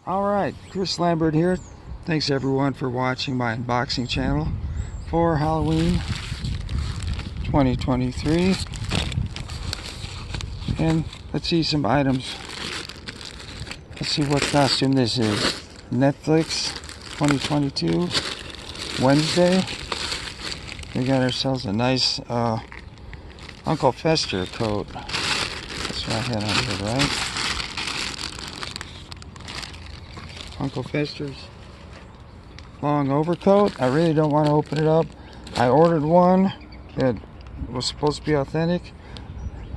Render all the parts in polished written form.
Alright, Chris Lambert here. Thanks everyone for watching my unboxing channel for Halloween 2023. And let's see some items. Let's see what costume this is. Netflix 2022 Wednesday. We got ourselves a nice Uncle Fester coat. That's what I had on here, right? Uncle Fester's long overcoat. I really don't want to open it up. I ordered one that was supposed to be authentic.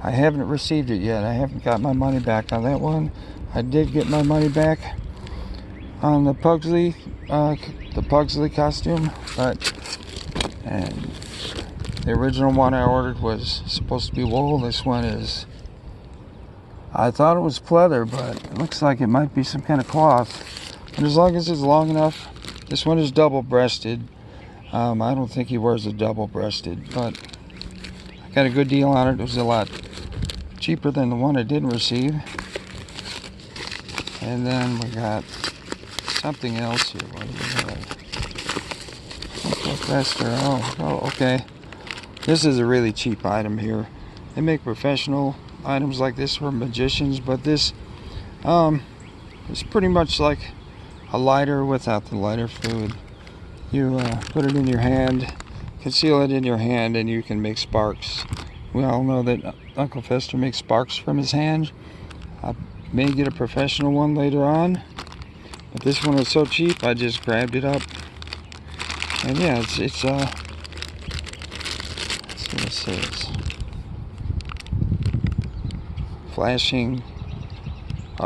I haven't received it yet. I haven't got my money back on that one. I did get my money back on the Pugsley costume, and the original one I ordered was supposed to be wool. This one is, I thought it was pleather, but it looks like it might be some kind of cloth. And as long as it's long enough, this one is double-breasted. I don't think he wears a double-breasted, but I got a good deal on it. It was a lot cheaper than the one I didn't receive. And then we got something else here. What do we have? Uncle Fester. Oh, okay. This is a really cheap item here. They make professional items like this for magicians, but this is pretty much like a lighter without the lighter fluid. You put it in your hand, conceal it in your hand, and you can make sparks. We all know that Uncle Fester makes sparks from his hand. I may get a professional one later on, but this one was so cheap I just grabbed it up. And yeah, it's let's see what it says.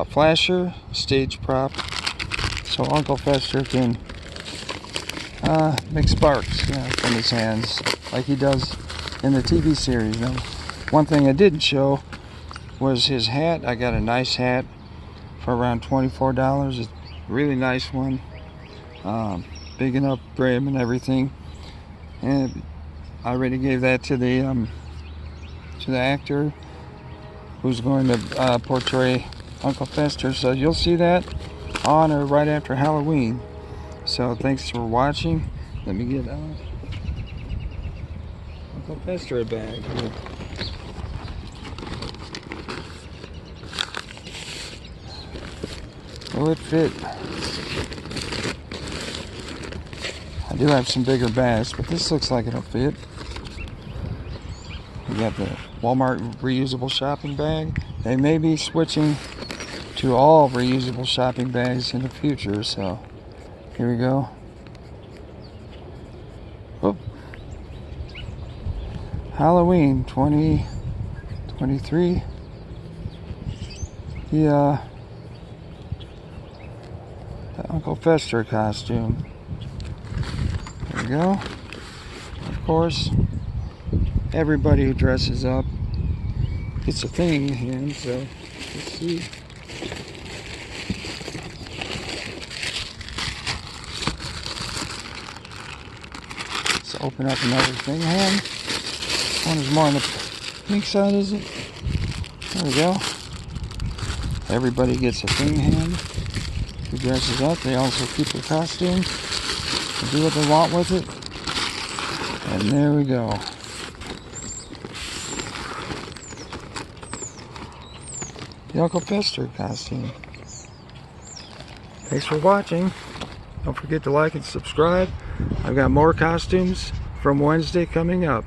Flasher, stage prop. So Uncle Fester can make sparks from his hands like he does in the TV series. Now, one thing I didn't show was his hat. I got a nice hat for around $24. It's a really nice one. Big enough brim and everything. And I already gave that to the actor who's going to portray Uncle Fester. So you'll see that on or right after Halloween. So thanks for watching. Let me get Uncle Fester a bag here. Will it fit? I do have some bigger bags, but this looks like it'll fit. We got the Walmart reusable shopping bag. They may be switching to all reusable shopping bags in the future, so here we go. Oop. Halloween 2023. The Uncle Fester costume. There we go. Of course, everybody who dresses up gets a thing in hand, so let's see. Let's open up another thing hand. This one is more on the pink side, is it? There we go. Everybody gets a thing hand who dresses up. They also keep their costumes and do what they want with it. And there we go. The Uncle Fester costume. Thanks for watching. Don't forget to like and subscribe. I've got more costumes from Wednesday coming up.